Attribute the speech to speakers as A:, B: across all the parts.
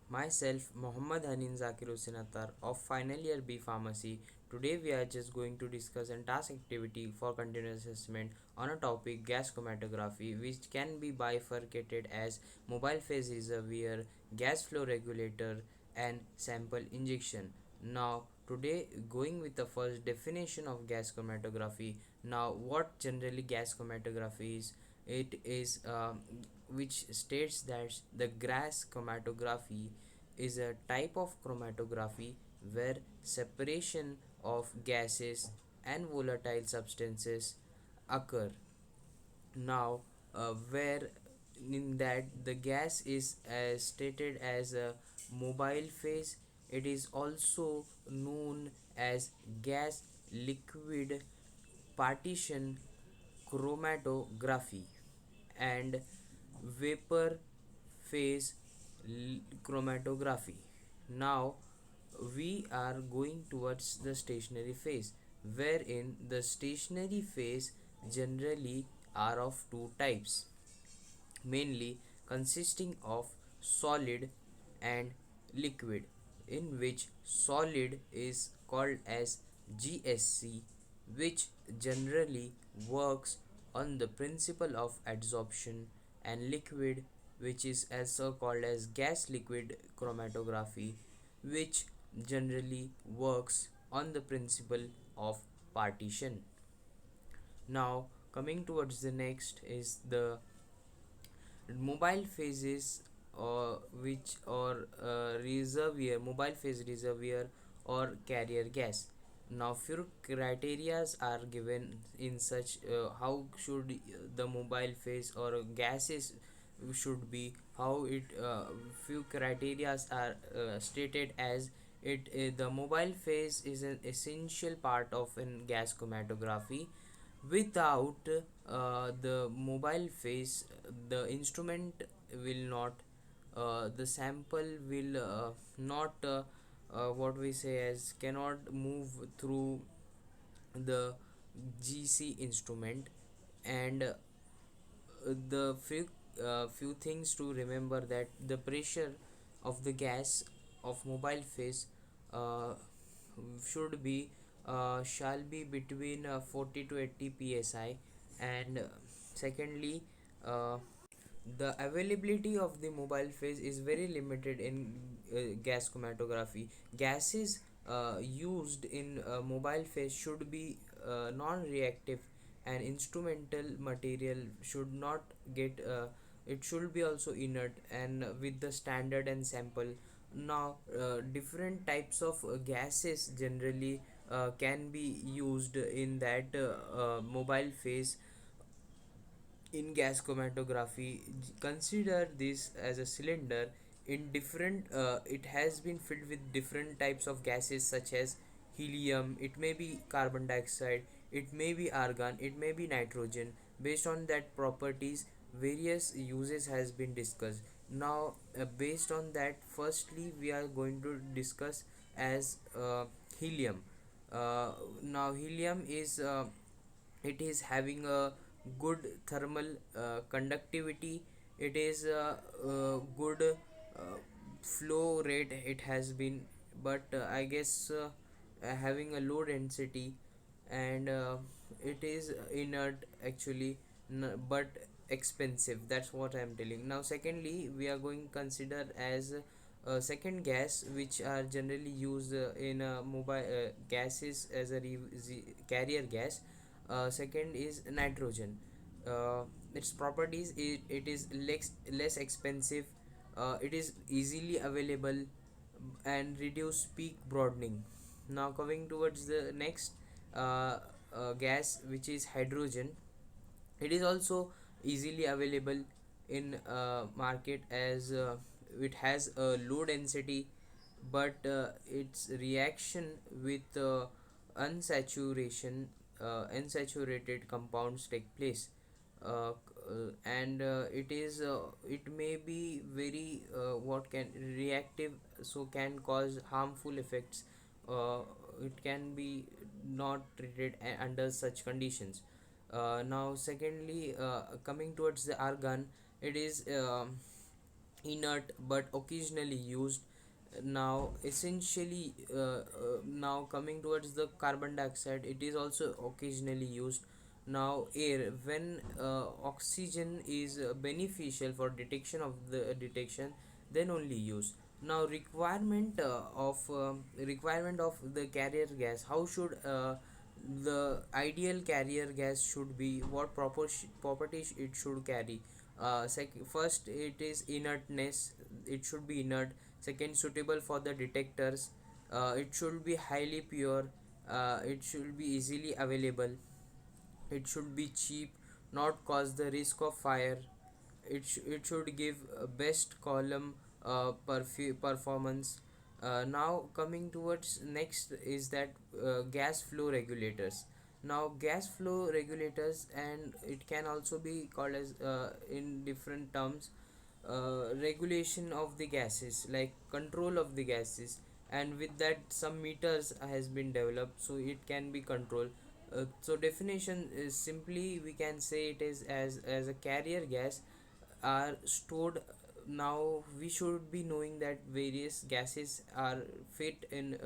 A: Myself, Mohammad Hanin Zakir Hussain Attar of Final Year B Pharmacy. Today we are just going to discuss a task activity for continuous assessment on a topic gas chromatography, which can be bifurcated as mobile phase reservoir, gas flow regulator, and sample injection. Now, today going with the first definition of gas chromatography. Now, what generally gas chromatography is? It is which states that the gas chromatography is a type of chromatography where separation of gases and volatile substances occur. Now, where in that the gas is stated as a mobile phase, it is also known as gas liquid partition chromatography and vapor phase chromatography. Now we are going towards the stationary phase, wherein the stationary phase generally are of two types, mainly consisting of solid and liquid, in which solid is called as GSC, which generally works on the principle of adsorption, and liquid, which is also called as gas liquid chromatography, which generally works on the principle of partition. Now coming towards the next is the mobile phases, or which or reservoir, mobile phase reservoir or carrier gas. Now few criterias are given in such how should the mobile phase or gases should be, how it few criterias are stated as it the mobile phase is an essential part of an gas chromatography. Without the mobile phase, the instrument will not, the sample will not, what we say as cannot move through the GC instrument. And the few things to remember, that the pressure of the gas of mobile phase uh, should be shall be between 40 to 80 psi. And secondly, uh, the availability of the mobile phase is very limited in gas chromatography. Gases used in mobile phase should be non-reactive, and instrumental material should not get it should be also inert and with the standard and sample. Now different types of gases generally can be used in that mobile phase in gas chromatography. Consider this as a cylinder. In different it has been filled with different types of gases such as helium, it may be carbon dioxide, it may be argon, it may be nitrogen. Based on that properties, various uses has been discussed. Now based on that, firstly we are going to discuss as helium. Now helium is it is having a good thermal conductivity. It is a good flow rate it has been, but I guess having a low density, and it is inert actually, but expensive. That's what I'm telling. Now secondly, we are going to consider as second gas which are generally used in mobile gases as a carrier gas. Second is nitrogen. Its properties, it is less expensive, it is easily available, and reduce peak broadening. Now coming towards the next gas, which is hydrogen. It is also easily available in market, as it has a low density, but its reaction with unsaturation unsaturated compounds take place. And it may be very what can reactive, so can cause harmful effects. uh, it can be not treated under such conditions. Now secondly, coming towards the argon, it is inert but occasionally used. Now essentially now coming towards the carbon dioxide, it is also occasionally used. Now air, when oxygen is beneficial for detection of the detection, then only use. Now requirement of the carrier gas, how should the ideal carrier gas should be, what properties it should carry. First, it is inertness, it should be inert. Second, suitable for the detectors, it should be highly pure, it should be easily available, it should be cheap, not cause the risk of fire, it should give best column performance. Now coming towards next is that gas flow regulators. Now gas flow regulators, and it can also be called as in different terms, regulation of the gases, like control of the gases, and with that some meters has been developed so it can be controlled. So definition is simply we can say it is as a carrier gas are stored. Now we should be knowing that various gases are fit in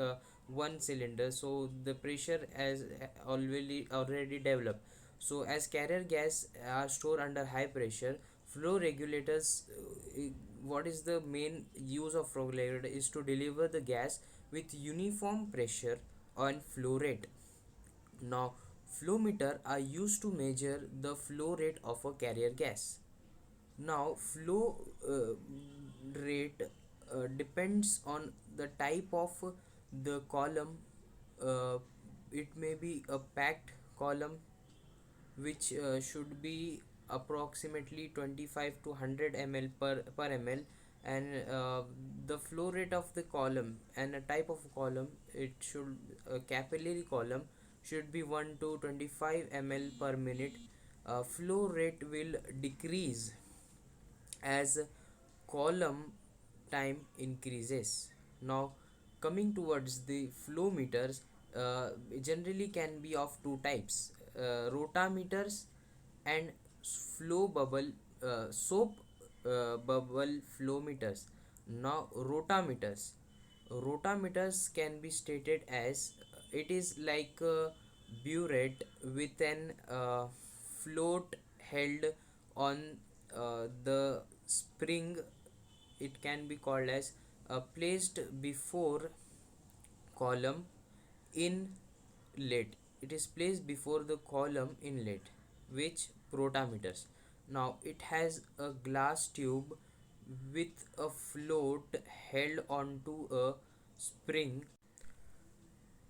A: one cylinder, so the pressure has already developed. So as carrier gas are stored under high pressure, flow regulators, what is the main use of flow regulator is to deliver the gas with uniform pressure and flow rate. Now flow meter are used to measure the flow rate of a carrier gas. Now flow rate depends on the type of the column. uh, it may be a packed column, which should be approximately 25 to 100 ml per ml, and the flow rate of the column and a type of column, it should capillary column should be 1 to 25 ml per minute. Flow rate will decrease as column time increases. Now coming towards the flow meters, generally can be of two types, rotameters and flow bubble soap bubble flow meters. Now rotameters can be stated as, it is like a burette with an float held on the spring. It can be called as placed before column inlet. It is placed before the column inlet, which rotameters. Now it has a glass tube with a float held onto a spring.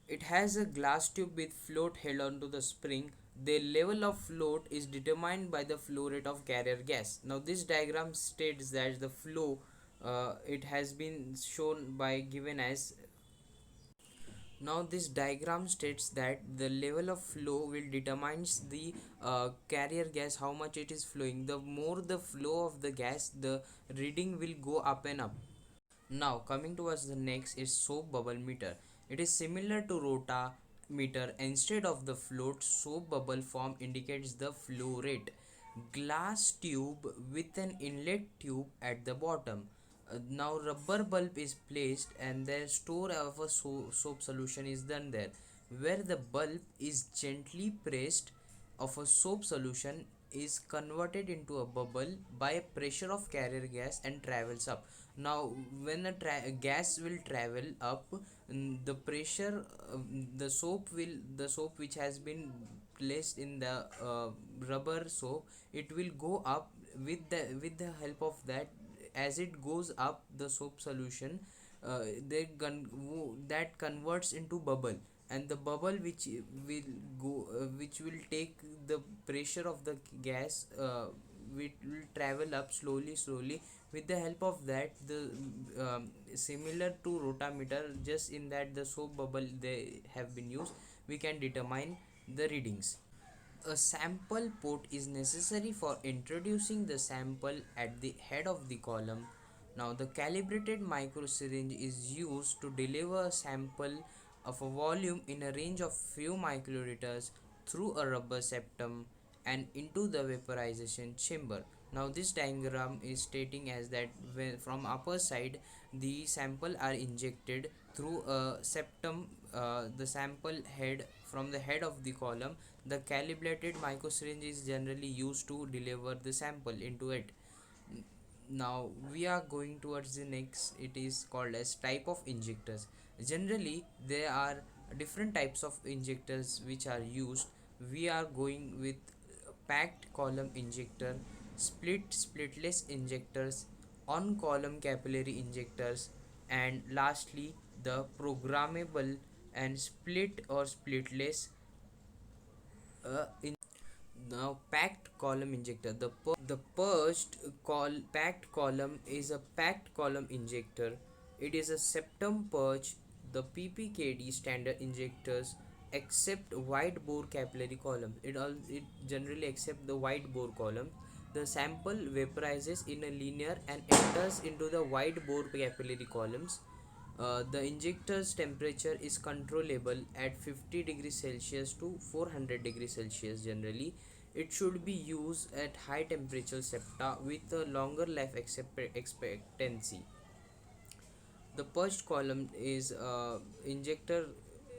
A: It has a glass tube with float held onto the spring. The level of float is determined by the flow rate of carrier gas. Now this diagram states that the flow, it has been shown by given as. Now this diagram states that the level of flow will determines the carrier gas, how much it is flowing. The more the flow of the gas, the reading will go up and up. Now coming towards the next is soap bubble meter. It is similar to rota meter. Instead of the float, soap bubble form indicates the flow rate. Glass tube with an inlet tube at the bottom. Now rubber bulb is placed and the store of a soap solution is done there, where the bulb is gently pressed of a soap solution is converted into a bubble by pressure of carrier gas and travels up. Now when the gas will travel up, the pressure, the soap which has been placed in the rubber soap, it will go up with the help of that. As it goes up, the soap solution, that converts into bubble, and the bubble which will take the pressure of the gas, which will travel up slowly. With the help of that, the similar to rotameter, just in that the soap bubble they have been used, we can determine the readings. A sample port is necessary for introducing the sample at the head of the column. Now the calibrated microsyringe is used to deliver a sample of a volume in a range of few microliters through a rubber septum and into the vaporization chamber. Now this diagram is stating as that when from upper side the sample are injected through a septum, the sample head from the head of the column. The calibrated microsyringe is generally used to deliver the sample into it. Now we are going towards the next. It is called as type of injectors. Generally there are different types of injectors which are used. We are going with packed column injector, splitless injectors, on column capillary injectors, and lastly the programmable and split or splitless in. Now packed column injector, the purged packed column is a packed column injector. It is a septum purge. The ppkd standard injectors accept wide bore capillary column. It generally accept the wide bore column. The sample vaporizes in a linear and enters into the wide bore capillary columns. The injector's temperature is controllable at 50 degrees Celsius to 400 degrees Celsius generally. It should be used at high temperature septa with a longer life expectancy. The purged column is injector.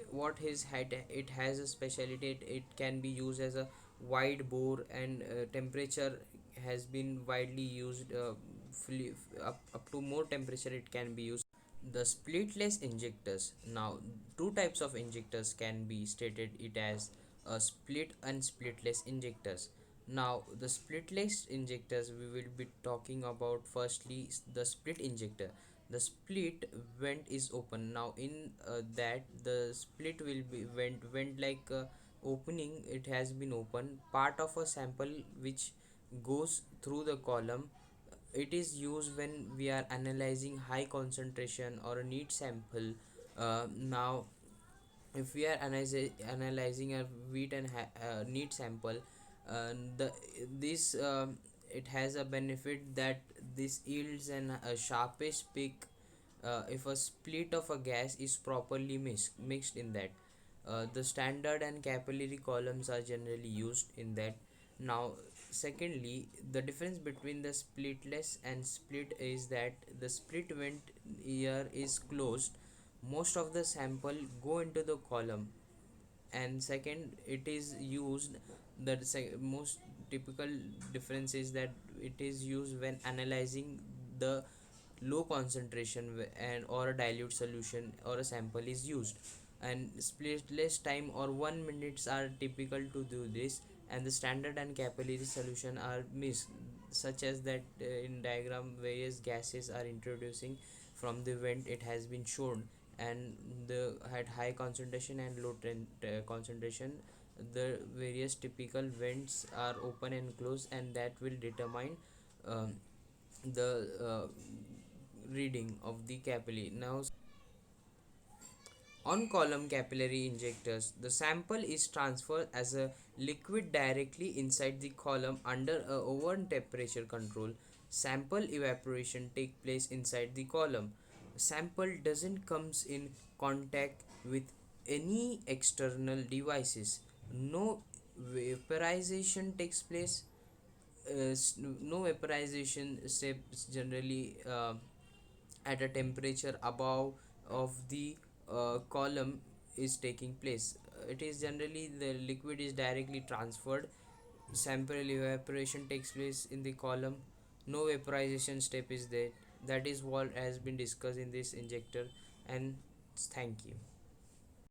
A: What his had it has a specialty. It can be used as a wide bore, and temperature has been widely used, up to more temperature it can be used. The splitless injectors. Now, two types of injectors can be stated it as a split and splitless injectors. Now, the splitless injectors we will be talking about. Firstly, the split injector. The split vent is open. Now, in that the split will be vent like opening. It has been open. Part of a sample which goes through the column. It is used when we are analyzing high concentration or a neat sample. Now if we are analyzing a wheat and neat sample, the this it has a benefit that this yields an a sharpest peak if a split of a gas is properly mixed in that. The standard and capillary columns are generally used in that. Now secondly, the difference between the splitless and split is that the split vent ear is closed. Most of the sample go into the column. And second, it is used, the most typical difference is that it is used when analyzing the low concentration and or a dilute solution or a sample is used. And splitless time or 1 minutes are typical to do this. And the standard and capillary solution are missed, such as that in diagram various gases are introducing from the vent it has been shown. And the had high concentration and low concentration. The various typical vents are open and closed, and that will determine um, the reading of the capillary. Now on column capillary injectors, the sample is transferred as a liquid directly inside the column under a oven temperature control. Sample evaporation take place inside the column. Sample doesn't comes in contact with any external devices. No vaporization takes place. No vaporization steps generally at a temperature above of the column is taking place. It is generally the liquid is directly transferred. Sample evaporation takes place in the column. No vaporization step is there. That is what has been discussed in this injector. And thank you.